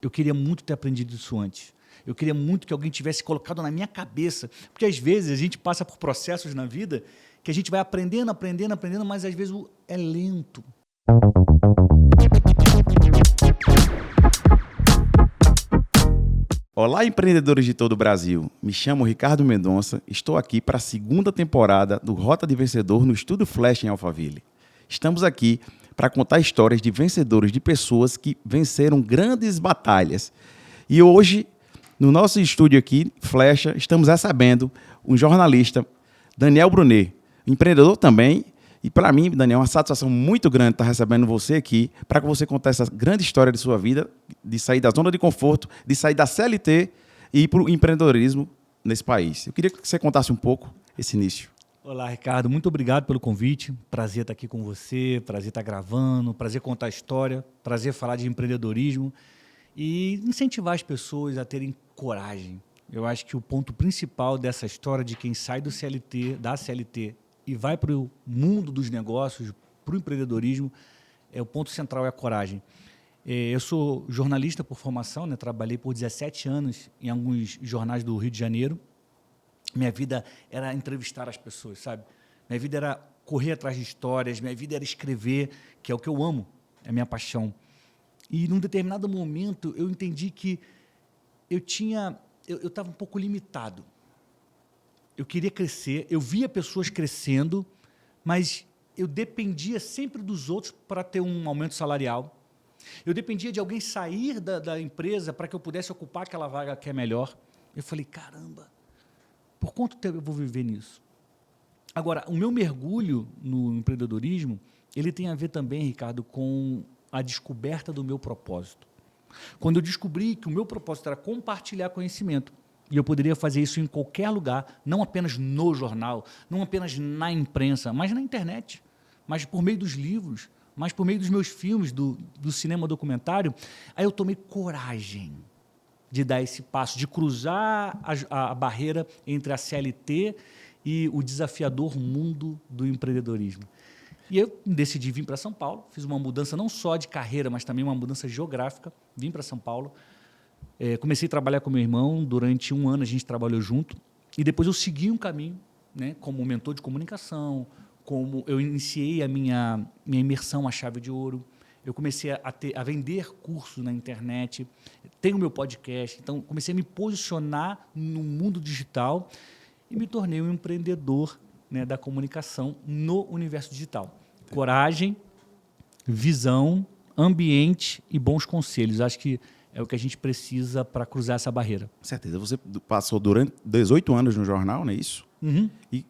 Eu queria muito ter aprendido isso antes. Eu queria muito que alguém tivesse colocado na minha cabeça. Porque, às vezes, a gente passa por processos na vida que a gente vai aprendendo, mas, às vezes, é lento. Olá, empreendedores de todo o Brasil. Me chamo Ricardo Mendonça. Estou aqui para a segunda temporada do Rota de Vencedor no Estúdio Flash em Alphaville. Estamos aqui para contar histórias de vencedores, de pessoas que venceram grandes batalhas. E hoje, no nosso estúdio aqui, Flecha, estamos recebendo um jornalista, Daniel Brunet, empreendedor também. E para mim, Daniel, é uma satisfação muito grande estar recebendo você aqui para que você conte essa grande história de sua vida, de sair da zona de conforto, de sair da CLT e ir para o empreendedorismo nesse país. Eu queria que você contasse um pouco esse início. Olá, Ricardo. Muito obrigado pelo convite. Prazer estar aqui com você, prazer estar gravando, prazer contar a história, prazer falar de empreendedorismo e incentivar as pessoas a terem coragem. Eu acho que o ponto principal dessa história de quem sai do CLT, da CLT e vai para o mundo dos negócios, para o empreendedorismo, o ponto central é a coragem. Eu sou jornalista por formação, né? Trabalhei por 17 anos em alguns jornais do Rio de Janeiro. Minha vida era entrevistar as pessoas, sabe? Minha vida era correr atrás de histórias, minha vida era escrever, que é o que eu amo, é a minha paixão. E, num determinado momento, eu entendi que eu estava um pouco limitado. Eu queria crescer, eu via pessoas crescendo, mas eu dependia sempre dos outros para ter um aumento salarial. Eu dependia de alguém sair da empresa para que eu pudesse ocupar aquela vaga que é melhor. Eu falei, caramba, por quanto tempo eu vou viver nisso? Agora, o meu mergulho no empreendedorismo, ele tem a ver também, Ricardo, com a descoberta do meu propósito. Quando eu descobri que o meu propósito era compartilhar conhecimento, e eu poderia fazer isso em qualquer lugar, não apenas no jornal, não apenas na imprensa, mas na internet, mas por meio dos livros, mas por meio dos meus filmes, do cinema documentário, aí eu tomei coragem de dar esse passo, de cruzar a barreira entre a CLT e o desafiador mundo do empreendedorismo. E eu decidi vir para São Paulo, fiz uma mudança não só de carreira, mas também uma mudança geográfica, vim para São Paulo. Comecei a trabalhar com meu irmão, durante 1 ano a gente trabalhou junto, e depois eu segui um caminho, né, como mentor de comunicação, como eu iniciei a minha imersão à chave de ouro, eu comecei a vender cursos na internet, tenho meu podcast, então comecei a me posicionar no mundo digital e me tornei um empreendedor, né, da comunicação no universo digital. Coragem, visão, ambiente e bons conselhos. Acho que é o que a gente precisa para cruzar essa barreira. Com certeza. Você passou durante 18 anos no jornal, não é isso? Uhum. E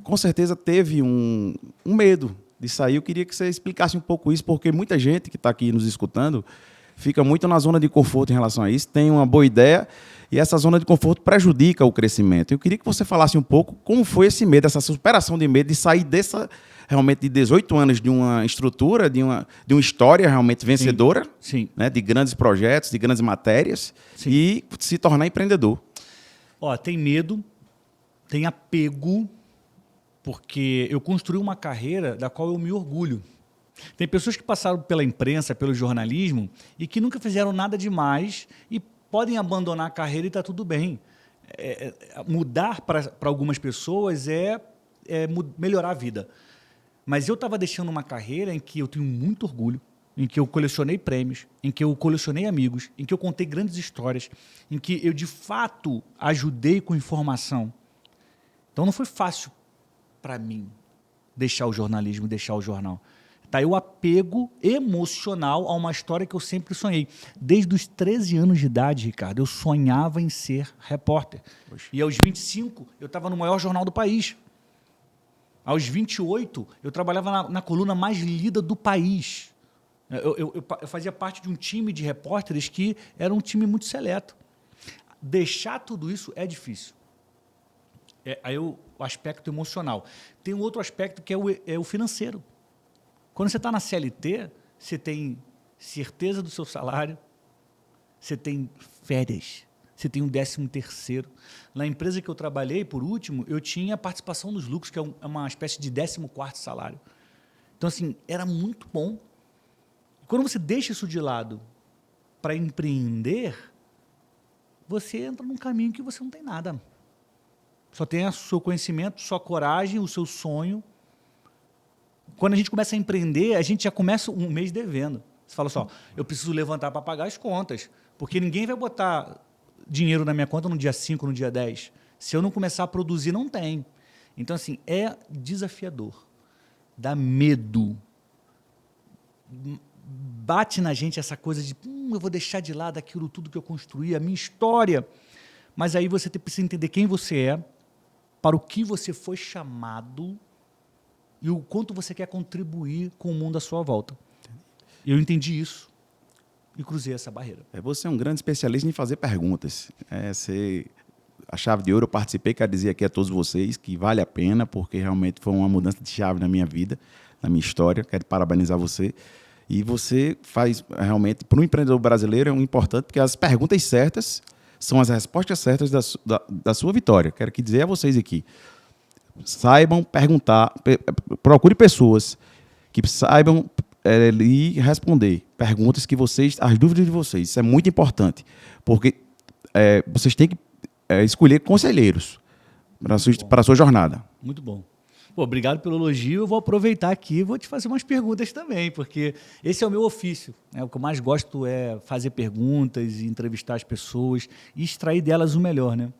com certeza teve um medo de sair. Eu queria que você explicasse um pouco isso, porque muita gente que está aqui nos escutando fica muito na zona de conforto em relação a isso, tem uma boa ideia e essa zona de conforto prejudica o crescimento. Eu queria que você falasse um pouco como foi esse medo, essa superação de medo de sair realmente de 18 anos de uma estrutura, de uma história realmente vencedora, Sim. né, de grandes projetos, de grandes matérias, Sim. E se tornar empreendedor. Tem medo, tem apego, porque eu construí uma carreira da qual eu me orgulho. Tem pessoas que passaram pela imprensa, pelo jornalismo, e que nunca fizeram nada demais e podem abandonar a carreira e está tudo bem. Mudar para algumas pessoas é melhorar a vida. Mas eu estava deixando uma carreira em que eu tenho muito orgulho, em que eu colecionei prêmios, em que eu colecionei amigos, em que eu contei grandes histórias, em que eu, de fato, ajudei com informação. Então, não foi fácil para mim deixar o jornalismo, deixar o jornal. Tá aí o apego emocional a uma história que eu sempre sonhei. Desde os 13 anos de idade, Ricardo, eu sonhava em ser repórter. Poxa. E aos 25, eu estava no maior jornal do país. Aos 28, eu trabalhava na coluna mais lida do país. Eu fazia parte de um time de repórteres que era um time muito seleto. Deixar tudo isso é difícil. Aí o aspecto emocional. Tem um outro aspecto que é o financeiro. Quando você está na CLT, você tem certeza do seu salário, você tem férias, você tem um 13º. Na empresa que eu trabalhei, por último, eu tinha participação nos lucros, que é uma espécie de 14º salário. Então, assim, era muito bom. Quando você deixa isso de lado para empreender, você entra num caminho que você não tem nada. Só tem o seu conhecimento, sua coragem, o seu sonho. Quando a gente começa a empreender, a gente já começa um mês devendo. Você fala só, eu preciso levantar para pagar as contas, porque ninguém vai botar dinheiro na minha conta no dia 5, no dia 10. Se eu não começar a produzir, não tem. Então, assim, é desafiador. Dá medo. Bate na gente essa coisa de eu vou deixar de lado aquilo tudo que eu construí, a minha história. Mas aí você precisa entender quem você é, para o que você foi chamado e o quanto você quer contribuir com o mundo à sua volta. Eu entendi isso e cruzei essa barreira. Você é um grande especialista em fazer perguntas. A chave de ouro, eu participei, quero dizer aqui a todos vocês que vale a pena, porque realmente foi uma mudança de chave na minha vida, na minha história. Quero parabenizar você. E você faz realmente, para o empreendedor brasileiro, é um importante, porque as perguntas certas são as respostas certas da sua vitória. Quero que dizer a vocês aqui. Saibam perguntar, procure pessoas que saibam lhe responder perguntas que vocês, as dúvidas de vocês. Isso é muito importante, porque vocês têm que escolher conselheiros para a sua jornada. Muito bom. Pô, obrigado pelo elogio. Eu vou aproveitar aqui e vou te fazer umas perguntas também, porque esse é o meu ofício. Né? O que eu mais gosto é fazer perguntas, entrevistar as pessoas e extrair delas o melhor. Né?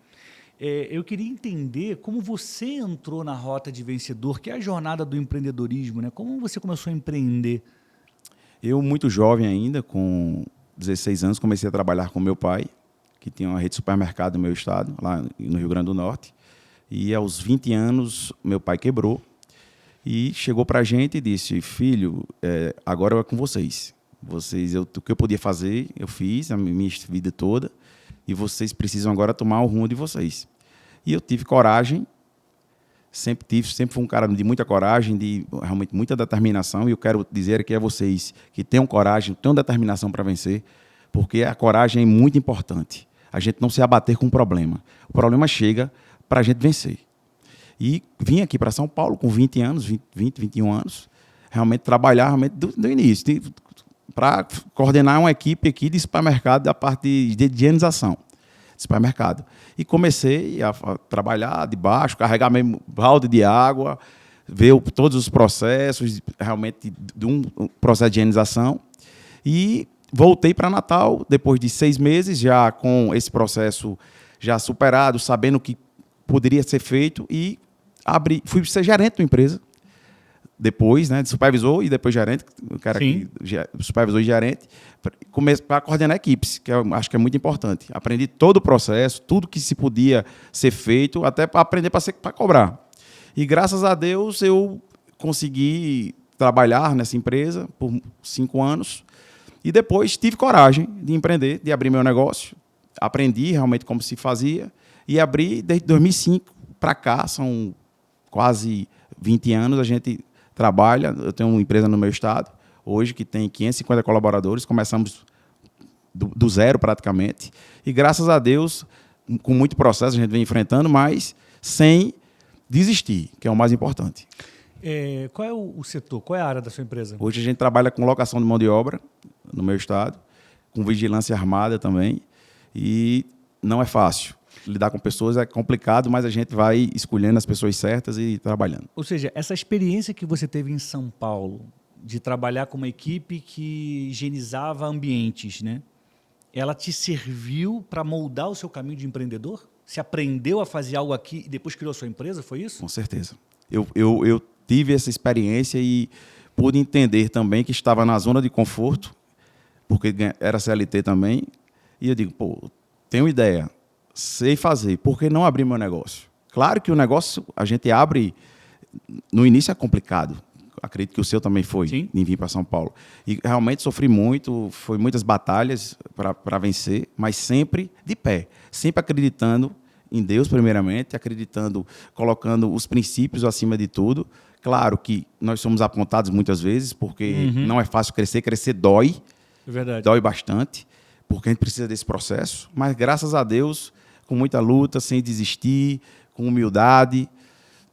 Eu queria entender como você entrou na rota de vencedor, que é a jornada do empreendedorismo. Né? Como você começou a empreender? Eu, muito jovem ainda, com 16 anos, comecei a trabalhar com meu pai, que tinha uma rede de supermercado no meu estado, lá no Rio Grande do Norte. E aos 20 anos, meu pai quebrou e chegou para a gente e disse, filho, agora é com vocês. O que eu podia fazer, eu fiz a minha vida toda e vocês precisam agora tomar o rumo de vocês. E eu tive coragem, sempre fui um cara de muita coragem, de realmente muita determinação, e eu quero dizer aqui a vocês que tenham coragem, tenham determinação para vencer, porque a coragem é muito importante. A gente não se abater com o problema. O problema chega para a gente vencer. E vim aqui para São Paulo com 20 anos, 21 anos, realmente trabalhar realmente do início, para coordenar uma equipe aqui de supermercado, da parte de higienização de supermercado. E comecei a trabalhar de baixo, carregar mesmo balde de água, ver todos os processos, realmente de um processo de higienização. E voltei para Natal, depois de 6 meses, já com esse processo já superado, sabendo que poderia ser feito, e fui ser gerente da empresa, depois, né, de supervisor e depois gerente, o cara que supervisor e gerente, para coordenar equipes, que eu acho que é muito importante. Aprendi todo o processo, tudo que se podia ser feito, até para aprender para cobrar. E graças a Deus eu consegui trabalhar nessa empresa por 5 anos, e depois tive coragem de empreender, de abrir meu negócio, aprendi realmente como se fazia, e abri desde 2005 para cá, são quase 20 anos, a gente trabalha, eu tenho uma empresa no meu estado, hoje que tem 550 colaboradores, começamos do zero praticamente, e graças a Deus, com muito processo a gente vem enfrentando, mas sem desistir, que é o mais importante. Qual é o setor, qual é a área da sua empresa? Hoje a gente trabalha com locação de mão de obra no meu estado, com vigilância armada também, e não é fácil. Lidar com pessoas é complicado, mas a gente vai escolhendo as pessoas certas e trabalhando. Ou seja, essa experiência que você teve em São Paulo, de trabalhar com uma equipe que higienizava ambientes, né? Ela te serviu para moldar o seu caminho de empreendedor? Você aprendeu a fazer algo aqui e depois criou a sua empresa, foi isso? Com certeza. Eu tive essa experiência e pude entender também que estava na zona de conforto, porque era CLT também, e eu digo, tenho ideia, sei fazer, por que não abrir meu negócio? Claro que o negócio a gente abre, no início é complicado, acredito que o seu também foi, Sim. em vir para São Paulo. E realmente sofri muito, foi muitas batalhas para vencer, mas sempre de pé, sempre acreditando em Deus primeiramente, acreditando, colocando os princípios acima de tudo. Claro que nós somos apontados muitas vezes, porque não é fácil crescer dói, É verdade. dói bastante, porque a gente precisa desse processo, mas graças a Deus, com muita luta, sem desistir, com humildade,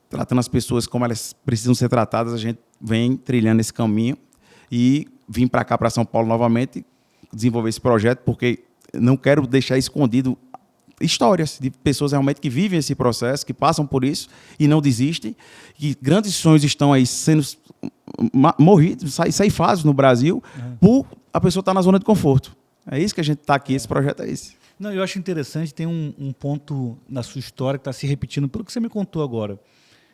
tratando as pessoas como elas precisam ser tratadas, a gente vem trilhando esse caminho e vim para cá, para São Paulo novamente, desenvolver esse projeto, porque não quero deixar escondido histórias de pessoas realmente que vivem esse processo, que passam por isso e não desistem, que grandes sonhos estão aí sendo morridos, ceifados no Brasil, por a pessoa estar na zona de conforto. É isso que a gente está aqui, esse projeto é esse. Não, eu acho interessante, tem um ponto na sua história que está se repetindo pelo que você me contou agora.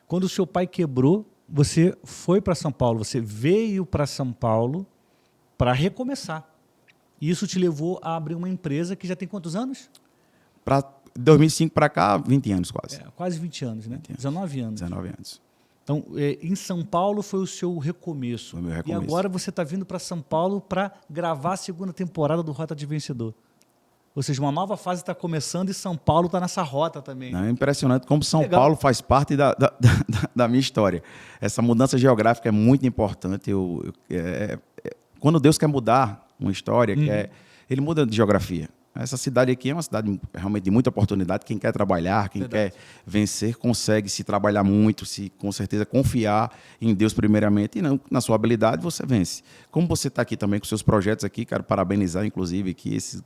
Quando o seu pai quebrou, você foi para São Paulo, você veio para São Paulo para recomeçar. E isso te levou a abrir uma empresa que já tem quantos anos? Para 2005 para cá, 20 anos quase. Quase 20 anos, né? 19 anos. 19 anos. Então, em São Paulo foi o seu recomeço. Foi o meu recomeço. E agora você está vindo para São Paulo para gravar a segunda temporada do Rota de Vencedor. Ou seja, uma nova fase está começando e São Paulo está nessa rota também. Não, é impressionante como São Paulo faz parte da minha história. Essa mudança geográfica é muito importante. Quando Deus quer mudar uma história, ele muda de geografia. Essa cidade aqui é uma cidade realmente de muita oportunidade. Quem quer trabalhar, quem quer vencer, consegue se trabalhar muito, se com certeza confiar em Deus primeiramente e na sua habilidade, você vence. Como você está aqui também com seus projetos aqui, quero parabenizar, inclusive, que esse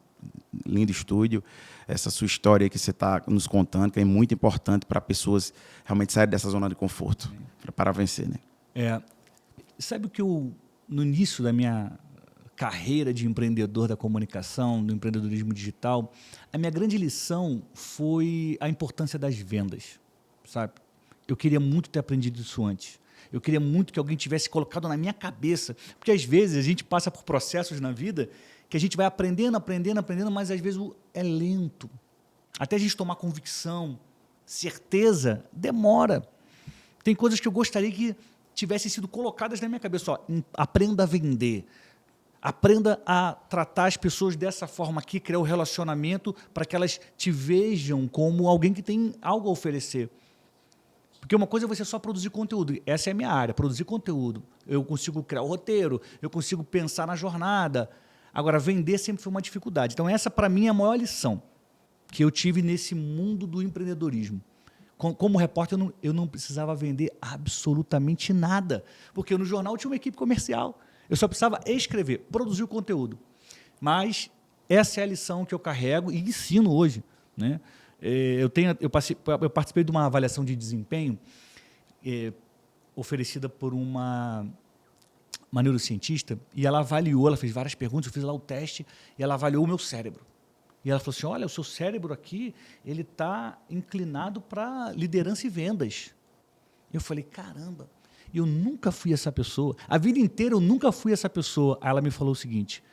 lindo estúdio, essa sua história que você está nos contando, que é muito importante para pessoas realmente saírem dessa zona de conforto, para vencer, né? Sabe o que no início da minha carreira de empreendedor da comunicação, do empreendedorismo digital, a minha grande lição foi a importância das vendas, sabe? Eu queria muito ter aprendido isso antes. Eu queria muito que alguém tivesse colocado na minha cabeça, porque às vezes a gente passa por processos na vida que a gente vai aprendendo, mas às vezes é lento. Até a gente tomar convicção, certeza, demora. Tem coisas que eu gostaria que tivessem sido colocadas na minha cabeça. Ó, aprenda a vender. Aprenda a tratar as pessoas dessa forma aqui, criar o relacionamento para que elas te vejam como alguém que tem algo a oferecer. Porque uma coisa é você só produzir conteúdo. Essa é a minha área, produzir conteúdo. Eu consigo criar o roteiro, eu consigo pensar na jornada. Agora, vender sempre foi uma dificuldade. Então, essa, para mim, é a maior lição que eu tive nesse mundo do empreendedorismo. Como repórter, eu não precisava vender absolutamente nada, porque no jornal tinha uma equipe comercial. Eu só precisava escrever, produzir o conteúdo. Mas essa é a lição que eu carrego e ensino hoje, né? Eu participei de uma avaliação de desempenho oferecida por uma neurocientista, e ela avaliou, ela fez várias perguntas, eu fiz lá o teste, e ela avaliou o meu cérebro. E ela falou assim, olha, o seu cérebro aqui, ele está inclinado para liderança e vendas. Eu falei, caramba, eu nunca fui essa pessoa. A vida inteira eu nunca fui essa pessoa. Aí ela me falou o seguinte,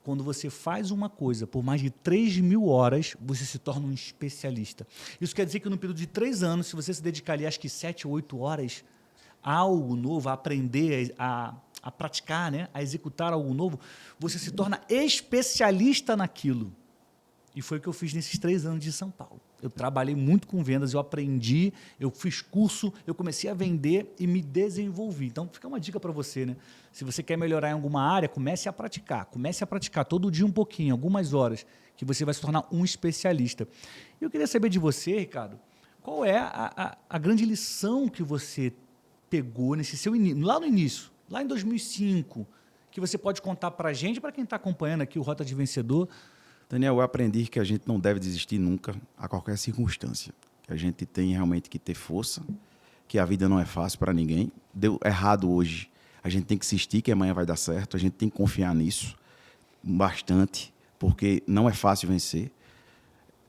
quando você faz uma coisa por mais de 3.000 horas, você se torna um especialista. Isso quer dizer que no período de 3 anos, se você se dedicar ali, acho que 7 ou 8 horas, a algo novo, a aprender, a praticar, né? A executar algo novo, você se torna especialista naquilo. E foi o que eu fiz nesses 3 anos de São Paulo. Eu trabalhei muito com vendas, eu aprendi, eu fiz curso, eu comecei a vender e me desenvolvi. Então, fica uma dica para você, né? Se você quer melhorar em alguma área, comece a praticar todo dia um pouquinho, algumas horas, que você vai se tornar um especialista. E eu queria saber de você, Ricardo, qual é a grande lição que você pegou nesse seu lá no início, lá em 2005, que você pode contar para a gente, para quem está acompanhando aqui o Rota de Vencedor. Daniel, eu aprendi que a gente não deve desistir nunca, a qualquer circunstância. Que a gente tem realmente que ter força, que a vida não é fácil para ninguém. Deu errado hoje, a gente tem que insistir que amanhã vai dar certo, a gente tem que confiar nisso bastante, porque não é fácil vencer.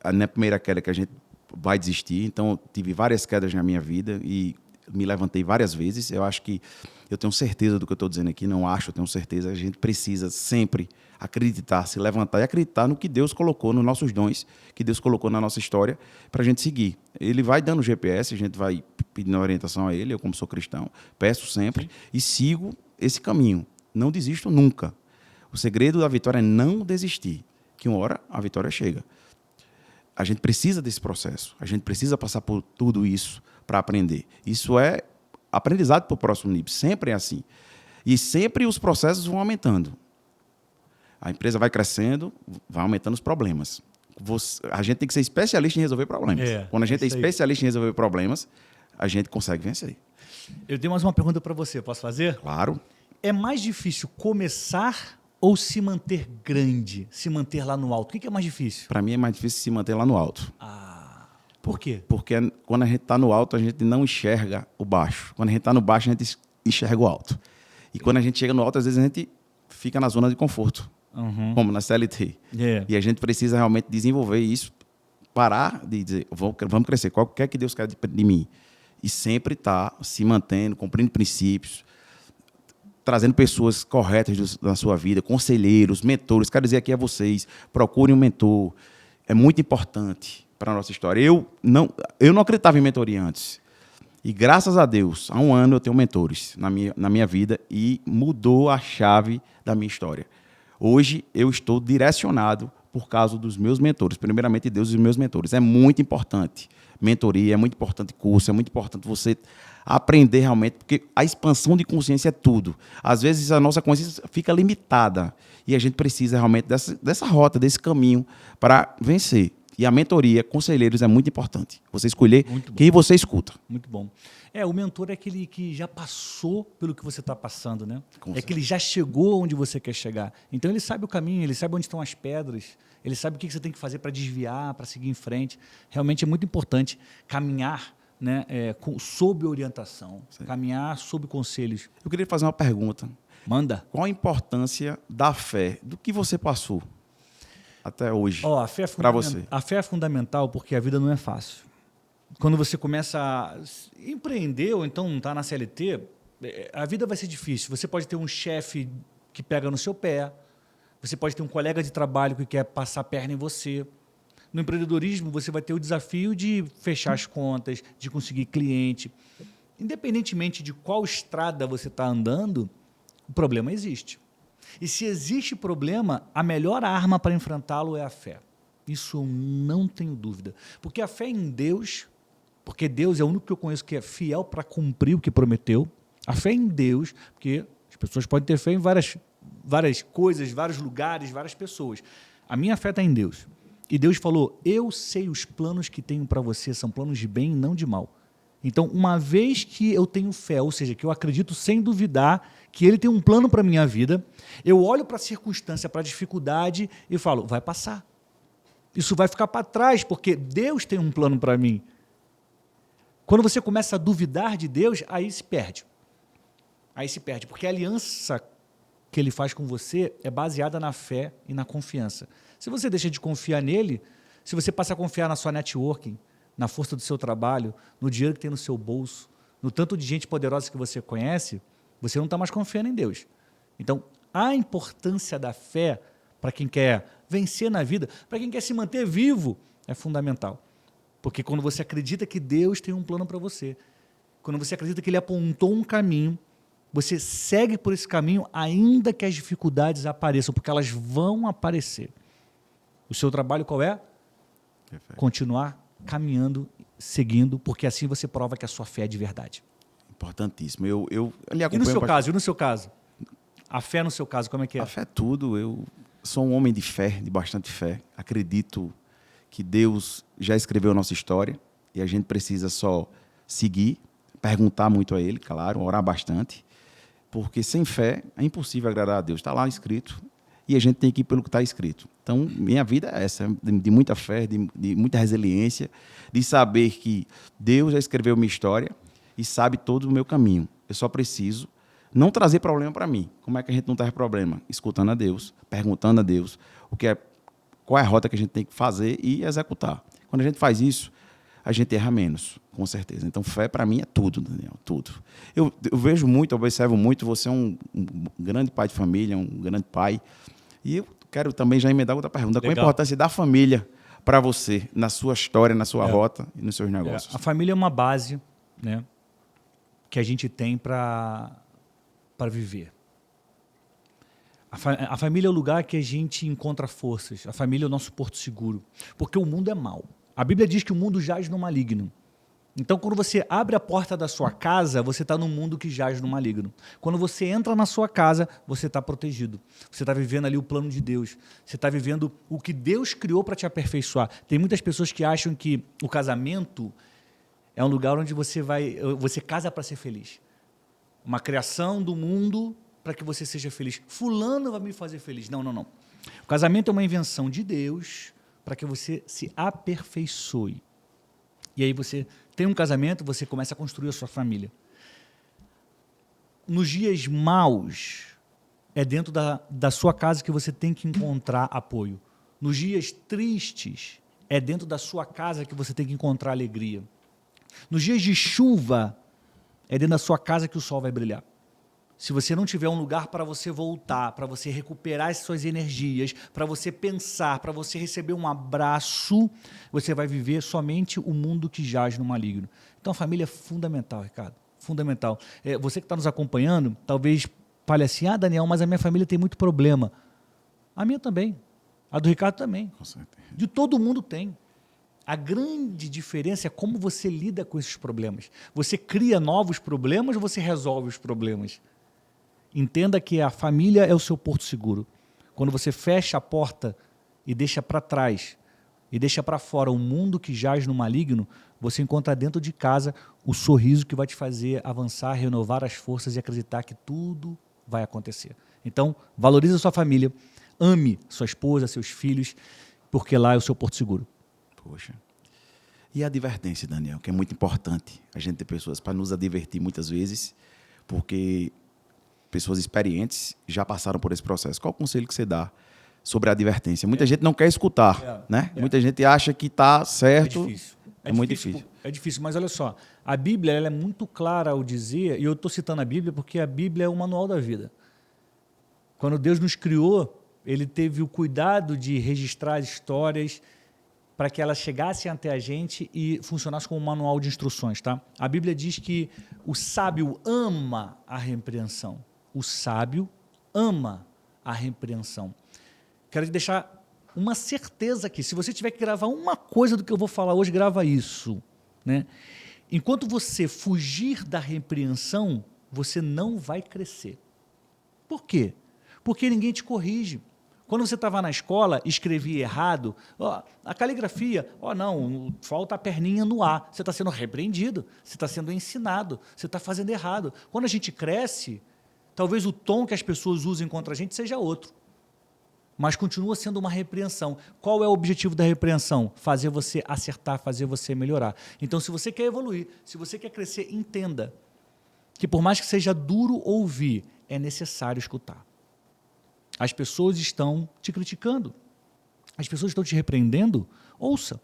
Não é a primeira queda que a gente vai desistir, então eu tive várias quedas na minha vida e me levantei várias vezes. Eu acho que, eu tenho certeza do que eu estou dizendo aqui, não acho, eu tenho certeza, a gente precisa sempre acreditar, se levantar e acreditar no que Deus colocou, nos nossos dons, que Deus colocou na nossa história, para a gente seguir. Ele vai dando GPS, a gente vai pedindo orientação a Ele, eu como sou cristão, peço sempre e sigo esse caminho. Não desisto nunca. O segredo da vitória é não desistir, que uma hora a vitória chega. A gente precisa desse processo, a gente precisa passar por tudo isso para aprender. Isso é aprendizado para o próximo nível, sempre é assim. E sempre os processos vão aumentando. A empresa vai crescendo, vai aumentando os problemas. A gente tem que ser especialista em resolver problemas. Quando a gente é especialista em resolver problemas, a gente consegue vencer. Eu tenho mais uma pergunta para você, posso fazer? Claro. É mais difícil começar ou se manter grande, se manter lá no alto? O que é mais difícil? Para mim é mais difícil se manter lá no alto. Por quê? Porque quando a gente está no alto, a gente não enxerga o baixo. Quando a gente está no baixo, a gente enxerga o alto. E quando a gente chega no alto, às vezes a gente fica na zona de conforto, como na CLT. E a gente precisa realmente desenvolver isso, parar de dizer, vamos crescer, qual que é que Deus quer de mim? E sempre estar se mantendo, cumprindo princípios, trazendo pessoas corretas na sua vida, conselheiros, mentores. Quero dizer aqui a vocês, procurem um mentor. É muito importante para a nossa história. Eu não acreditava em mentoria antes. E graças a Deus, há um ano eu tenho mentores na minha vida e mudou a chave da minha história. Hoje eu estou direcionado por causa dos meus mentores. Primeiramente, Deus e os meus mentores. É muito importante mentoria, é muito importante curso, é muito importante você aprender realmente, porque a expansão de consciência é tudo. Às vezes a nossa consciência fica limitada e a gente precisa realmente dessa rota, desse caminho para vencer. E a mentoria, conselheiros, é muito importante. Você escolher quem você escuta. Muito bom. O mentor é aquele que já passou pelo que você está passando, né? É que ele já chegou onde você quer chegar. Então ele sabe o caminho, ele sabe onde estão as pedras, ele sabe o que você tem que fazer para desviar, para seguir em frente. Realmente é muito importante caminhar, né, sob orientação, caminhar sob conselhos. Eu queria fazer uma pergunta. Manda. Qual a importância da fé, do que você passou até hoje, para você? A fé é fundamental porque a vida não é fácil. Quando você começa a empreender ou então está na CLT, a vida vai ser difícil. Você pode ter um chefe que pega no seu pé, você pode ter um colega de trabalho que quer passar a perna em você. No empreendedorismo, você vai ter o desafio de fechar as contas, de conseguir cliente. Independentemente de qual estrada você está andando, o problema existe. E se existe problema, a melhor arma para enfrentá-lo é a fé. Isso eu não tenho dúvida. Porque a fé em Deus, porque Deus é o único que eu conheço que é fiel para cumprir o que prometeu. A fé em Deus, porque as pessoas podem ter fé em várias coisas, vários lugares, várias pessoas. A minha fé está em Deus. E Deus falou, eu sei os planos que tenho para você, são planos de bem e não de mal. Então, uma vez que eu tenho fé, ou seja, que eu acredito sem duvidar que Ele tem um plano para a minha vida, eu olho para a circunstância, para a dificuldade e falo, vai passar. Isso vai ficar para trás, porque Deus tem um plano para mim. Quando você começa a duvidar de Deus, aí se perde. Aí se perde, porque a aliança que Ele faz com você é baseada na fé e na confiança. Se você deixa de confiar nele, se você passa a confiar na sua networking, na força do seu trabalho, no dinheiro que tem no seu bolso, no tanto de gente poderosa que você conhece, você não está mais confiando em Deus. Então, a importância da fé para quem quer vencer na vida, para quem quer se manter vivo, é fundamental. Porque quando você acredita que Deus tem um plano para você, quando você acredita que Ele apontou um caminho, você segue por esse caminho, ainda que as dificuldades apareçam, porque elas vão aparecer. O seu trabalho qual é? Perfeito. Continuar caminhando, seguindo, porque assim você prova que a sua fé é de verdade. Importantíssimo. Eu lhe acompanho. E no seu caso? A fé no seu caso, como é que é? A fé é tudo. Eu sou um homem de fé, de bastante fé. Acredito que Deus já escreveu a nossa história e a gente precisa só seguir, perguntar muito a Ele, claro, orar bastante, porque sem fé é impossível agradar a Deus. Está lá escrito e a gente tem que ir pelo que está escrito. Então, minha vida é essa, de muita fé, de muita resiliência, de saber que Deus já escreveu minha história e sabe todo o meu caminho. Eu só preciso não trazer problema para mim. Como é que a gente não traz problema? Escutando a Deus, perguntando a Deus qual é a rota que a gente tem que fazer e executar. Quando a gente faz isso, a gente erra menos, com certeza. Então, fé para mim é tudo, Daniel, tudo. Eu vejo muito, observo muito, você é um grande pai de família, um grande pai. E eu quero também já emendar outra pergunta. Legal. Qual a importância da família para você, na sua história, na sua rota e nos seus negócios? A família é uma base, né, que a gente tem para viver. A família é o lugar que a gente encontra forças. A família é o nosso porto seguro. Porque o mundo é mau. A Bíblia diz que o mundo jaz no maligno. Então, quando você abre a porta da sua casa, você está num mundo que jaz no maligno. Quando você entra na sua casa, você está protegido. Você está vivendo ali o plano de Deus. Você está vivendo o que Deus criou para te aperfeiçoar. Tem muitas pessoas que acham que o casamento é um lugar onde você casa para ser feliz. Uma criação do mundo para que você seja feliz. Fulano vai me fazer feliz. Não, não, não. O casamento é uma invenção de Deus para que você se aperfeiçoe. E aí você tem um casamento, você começa a construir a sua família. Nos dias maus, é dentro da sua casa que você tem que encontrar apoio. Nos dias tristes, é dentro da sua casa que você tem que encontrar alegria. Nos dias de chuva, é dentro da sua casa que o sol vai brilhar. Se você não tiver um lugar para você voltar, para você recuperar as suas energias, para você pensar, para você receber um abraço, você vai viver somente o mundo que jaz no maligno. Então, a família é fundamental, Ricardo. Fundamental. Você que está nos acompanhando, talvez fale assim, Daniel, mas a minha família tem muito problema. A minha também. A do Ricardo também. Com certeza. De todo mundo tem. A grande diferença é como você lida com esses problemas. Você cria novos problemas ou você resolve os problemas? Entenda que a família é o seu porto seguro. Quando você fecha a porta e deixa para trás, e deixa para fora o mundo que jaz no maligno, você encontra dentro de casa o sorriso que vai te fazer avançar, renovar as forças e acreditar que tudo vai acontecer. Então, valorize a sua família, ame sua esposa, seus filhos, porque lá é o seu porto seguro. Poxa. E a advertência, Daniel, que é muito importante a gente ter pessoas para nos advertir muitas vezes, porque pessoas experientes já passaram por esse processo. Qual o conselho que você dá sobre a advertência? Muita gente não quer escutar, né? Muita gente acha que está certo. É difícil. É muito difícil. É difícil, mas olha só, a Bíblia ela é muito clara ao dizer, e eu estou citando a Bíblia porque a Bíblia é o manual da vida. Quando Deus nos criou, Ele teve o cuidado de registrar as histórias para que elas chegassem até a gente e funcionassem como um manual de instruções. Tá? A Bíblia diz que o sábio ama a repreensão. O sábio ama a repreensão. Quero te deixar uma certeza aqui. Se você tiver que gravar uma coisa do que eu vou falar hoje, grava isso. Né? Enquanto você fugir da repreensão, você não vai crescer. Por quê? Porque ninguém te corrige. Quando você estava na escola, escrevia errado, a caligrafia, não, falta a perninha no A. Você está sendo repreendido, você está sendo ensinado, você está fazendo errado. Quando a gente cresce, talvez o tom que as pessoas usem contra a gente seja outro. Mas continua sendo uma repreensão. Qual é o objetivo da repreensão? Fazer você acertar, fazer você melhorar. Então, se você quer evoluir, se você quer crescer, entenda que por mais que seja duro ouvir, é necessário escutar. As pessoas estão te criticando, as pessoas estão te repreendendo, ouça.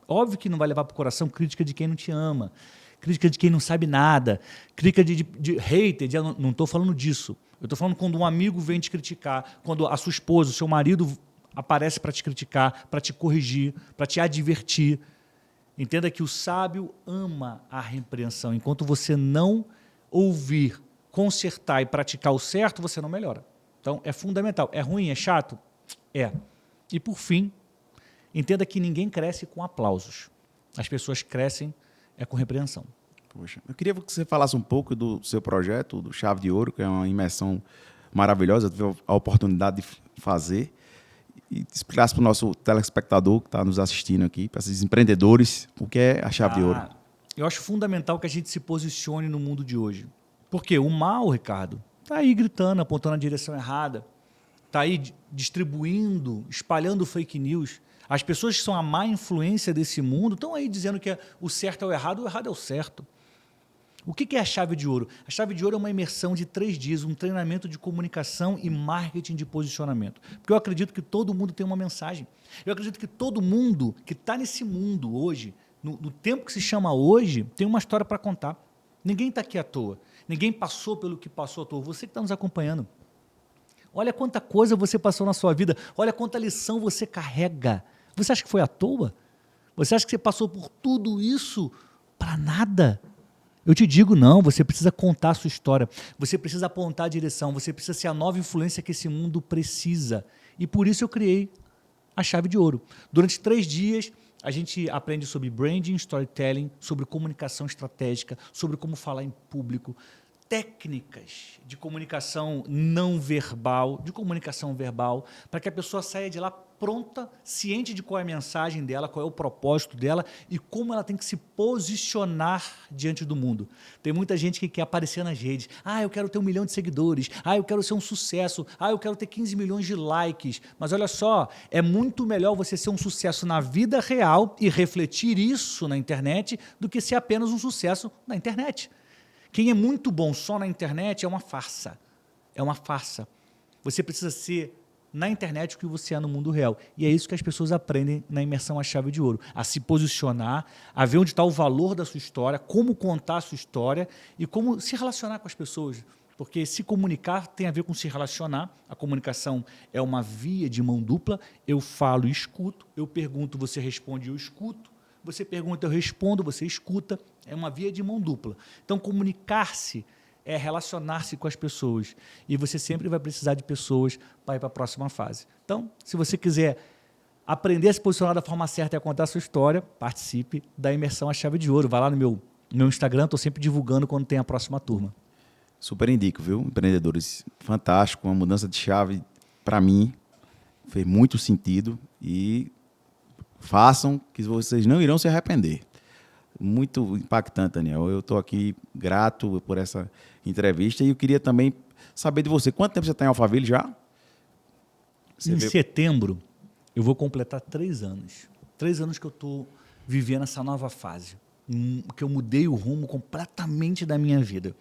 Óbvio que não vai levar para o coração crítica de quem não te ama, crítica de quem não sabe nada, crítica de hater, não estou falando disso. Eu estou falando quando um amigo vem te criticar, quando a sua esposa, o seu marido aparece para te criticar, para te corrigir, para te advertir. Entenda que o sábio ama a repreensão. Enquanto você não ouvir, consertar e praticar o certo, você não melhora. Então, é fundamental. É ruim? É chato? É. E, por fim, entenda que ninguém cresce com aplausos. As pessoas crescem com repreensão. Poxa, eu queria que você falasse um pouco do seu projeto, do Chave de Ouro, que é uma imersão maravilhosa, eu tive a oportunidade de fazer, e explicasse para o nosso telespectador que está nos assistindo aqui, para esses empreendedores, o que é a Chave de Ouro. Eu acho fundamental que a gente se posicione no mundo de hoje. Porque o mal, Ricardo, está aí gritando, apontando a direção errada, está aí distribuindo, espalhando fake news. As pessoas que são a má influência desse mundo estão aí dizendo que o certo é o errado é o certo. O que é a Chave de Ouro? A Chave de Ouro é uma imersão de 3 dias, um treinamento de comunicação e marketing de posicionamento. Porque eu acredito que todo mundo tem uma mensagem. Eu acredito que todo mundo que está nesse mundo hoje, no tempo que se chama hoje, tem uma história para contar. Ninguém está aqui à toa. Ninguém passou pelo que passou à toa. Você que está nos acompanhando. Olha quanta coisa você passou na sua vida. Olha quanta lição você carrega. Você acha que foi à toa? Você acha que você passou por tudo isso para nada? Eu te digo, não, você precisa contar a sua história, você precisa apontar a direção, você precisa ser a nova influência que esse mundo precisa. E por isso eu criei a Chave de Ouro. Durante 3 dias, a gente aprende sobre branding, storytelling, sobre comunicação estratégica, sobre como falar em público, técnicas de comunicação não verbal, de comunicação verbal, para que a pessoa saia de lá pronta, ciente de qual é a mensagem dela, qual é o propósito dela e como ela tem que se posicionar diante do mundo. Tem muita gente que quer aparecer nas redes. Eu quero ter 1 milhão de seguidores. Eu quero ser um sucesso. Eu quero ter 15 milhões de likes. Mas olha só, é muito melhor você ser um sucesso na vida real e refletir isso na internet do que ser apenas um sucesso na internet. Quem é muito bom só na internet é uma farsa. É uma farsa. Você precisa ser na internet o que você é no mundo real. E é isso que as pessoas aprendem na imersão à chave de ouro. A se posicionar, a ver onde está o valor da sua história, como contar a sua história e como se relacionar com as pessoas. Porque se comunicar tem a ver com se relacionar. A comunicação é uma via de mão dupla. Eu falo e escuto. Eu pergunto, você responde e eu escuto. Você pergunta, eu respondo, você escuta. É uma via de mão dupla. Então, comunicar-se é relacionar-se com as pessoas. E você sempre vai precisar de pessoas para ir para a próxima fase. Então, se você quiser aprender a se posicionar da forma certa e a contar a sua história, participe da imersão à chave de ouro. Vai lá no meu Instagram, estou sempre divulgando quando tem a próxima turma. Super indico, viu? Empreendedores, fantástico, uma mudança de chave para mim, fez muito sentido e façam que vocês não irão se arrepender. Muito impactante, Daniel. Eu estou aqui grato por essa entrevista e eu queria também saber de você. Quanto tempo você está em Alphaville já? Em setembro, eu vou completar 3 anos. 3 anos que eu estou vivendo essa nova fase. Que eu mudei o rumo completamente da minha vida.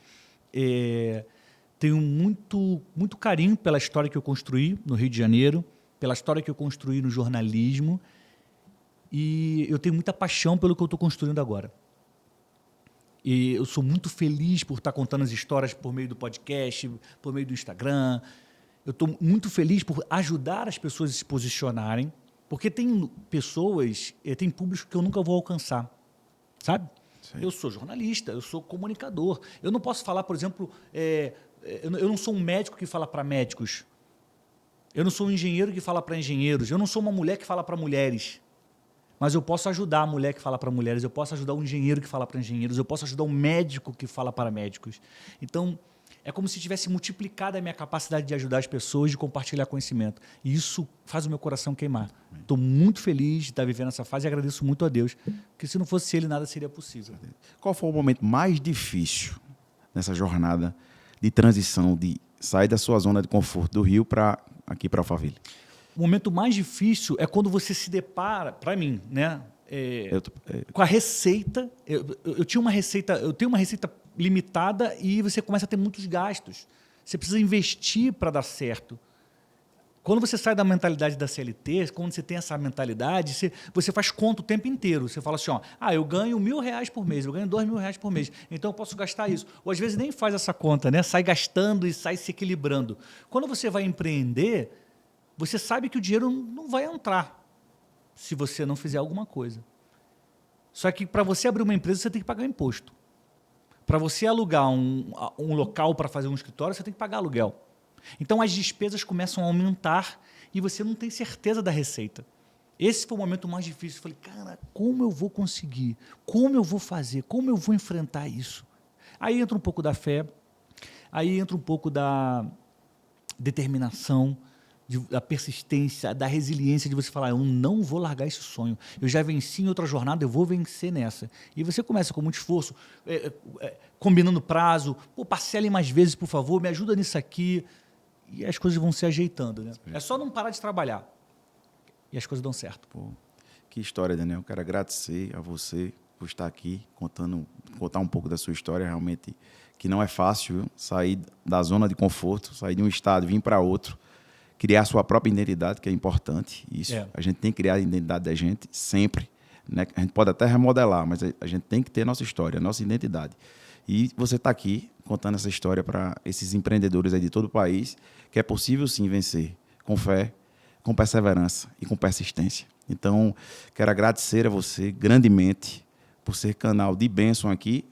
Tenho muito carinho pela história que eu construí no Rio de Janeiro, pela história que eu construí no jornalismo. E eu tenho muita paixão pelo que eu estou construindo agora. E eu sou muito feliz por estar contando as histórias por meio do podcast, por meio do Instagram. Eu estou muito feliz por ajudar as pessoas a se posicionarem, porque tem pessoas, tem públicos que eu nunca vou alcançar, sabe? Sim. Eu sou jornalista, eu sou comunicador. Eu não posso falar, por exemplo, eu não sou um médico que fala para médicos. Eu não sou um engenheiro que fala para engenheiros. Eu não sou uma mulher que fala para mulheres. Mas eu posso ajudar a mulher que fala para mulheres, eu posso ajudar o engenheiro que fala para engenheiros, eu posso ajudar o médico que fala para médicos. Então, é como se tivesse multiplicado a minha capacidade de ajudar as pessoas, de compartilhar conhecimento. E isso faz o meu coração queimar. Estou muito feliz de estar vivendo essa fase e agradeço muito a Deus, porque se não fosse ele, nada seria possível. Qual foi o momento mais difícil nessa jornada de transição, de sair da sua zona de conforto do Rio para aqui para Alphaville? O momento mais difícil é quando você se depara, para mim, né, com a receita. Eu tenho uma receita limitada e você começa a ter muitos gastos. Você precisa investir para dar certo. Quando você sai da mentalidade da CLT, quando você tem essa mentalidade, você faz conta o tempo inteiro. Você fala assim, eu ganho R$1.000 por mês, eu ganho R$2.000 por mês, então eu posso gastar isso. Ou às vezes nem faz essa conta, né? Sai gastando e sai se equilibrando. Quando você vai empreender, você sabe que o dinheiro não vai entrar se você não fizer alguma coisa. Só que para você abrir uma empresa, você tem que pagar imposto. Para você alugar um local para fazer um escritório, você tem que pagar aluguel. Então, as despesas começam a aumentar e você não tem certeza da receita. Esse foi o momento mais difícil. Eu falei, cara, como eu vou conseguir? Como eu vou fazer? Como eu vou enfrentar isso? Aí entra um pouco da fé, aí entra um pouco da determinação, da persistência, da resiliência de você falar, eu não vou largar esse sonho. Eu já venci em outra jornada, eu vou vencer nessa. E você começa com muito esforço, combinando prazo, parcele mais vezes, por favor, me ajuda nisso aqui. E as coisas vão se ajeitando. Né? É só não parar de trabalhar. E as coisas dão certo. Pô, que história, Daniel. Eu quero agradecer a você por estar aqui, contar um pouco da sua história, realmente, que não é fácil, viu? Sair da zona de conforto, sair de um estado, vir para outro, criar a sua própria identidade, que é importante. Isso, a gente tem que criar a identidade da gente sempre. Né? A gente pode até remodelar, mas a gente tem que ter a nossa história, a nossa identidade. E você está aqui contando essa história para esses empreendedores aí de todo o país, que é possível sim vencer, com fé, com perseverança e com persistência. Então, quero agradecer a você grandemente por ser canal de bênção aqui,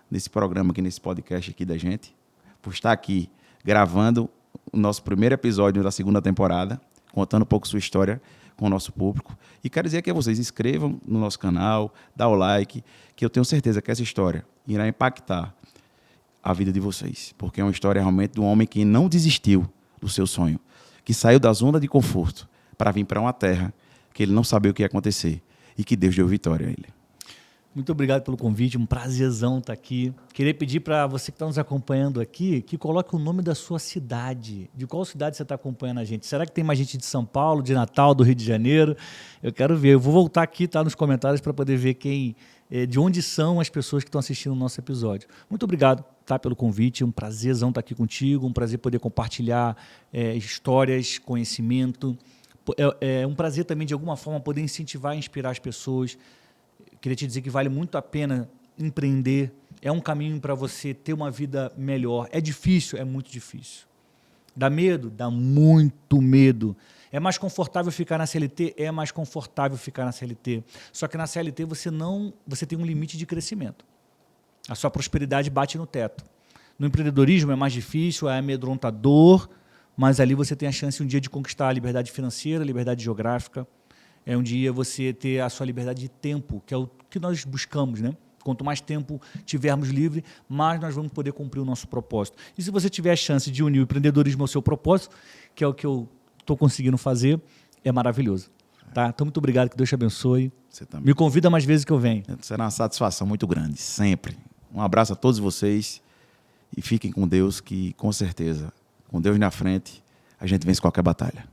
nesse programa, aqui nesse podcast aqui da gente, por estar aqui gravando o nosso primeiro episódio da 2ª temporada, contando um pouco sua história com o nosso público. E quero dizer que vocês se inscrevam no nosso canal, dá o like, que eu tenho certeza que essa história irá impactar a vida de vocês, porque é uma história realmente de um homem que não desistiu do seu sonho, que saiu da zona de conforto para vir para uma terra que ele não sabia o que ia acontecer e que Deus deu vitória a ele. Muito obrigado pelo convite, um prazerzão estar aqui. Queria pedir para você que está nos acompanhando aqui, que coloque o nome da sua cidade. De qual cidade você está acompanhando a gente? Será que tem mais gente de São Paulo, de Natal, do Rio de Janeiro? Eu quero ver. Eu vou voltar aqui, tá, nos comentários para poder ver de onde são as pessoas que estão assistindo o nosso episódio. Muito obrigado, tá, pelo convite. Um prazerzão estar aqui contigo, um prazer poder compartilhar histórias, conhecimento. É um prazer também, de alguma forma, poder incentivar e inspirar as pessoas. Queria te dizer que vale muito a pena empreender. É um caminho para você ter uma vida melhor. É difícil? É muito difícil. Dá medo? Dá muito medo. É mais confortável ficar na CLT? É mais confortável ficar na CLT. Só que na CLT você tem um limite de crescimento. A sua prosperidade bate no teto. No empreendedorismo é mais difícil, é amedrontador, mas ali você tem a chance um dia de conquistar a liberdade financeira, a liberdade geográfica. É um dia você ter a sua liberdade de tempo, que é o que nós buscamos, né? Quanto mais tempo tivermos livre, mais nós vamos poder cumprir o nosso propósito. E se você tiver a chance de unir o empreendedorismo ao seu propósito, que é o que eu estou conseguindo fazer, é maravilhoso. Tá? Então, muito obrigado, que Deus te abençoe. Você também. Me convida mais vezes que eu venho. Será uma satisfação muito grande, sempre. Um abraço a todos vocês e fiquem com Deus, que com certeza, com Deus na frente, a gente vence qualquer batalha.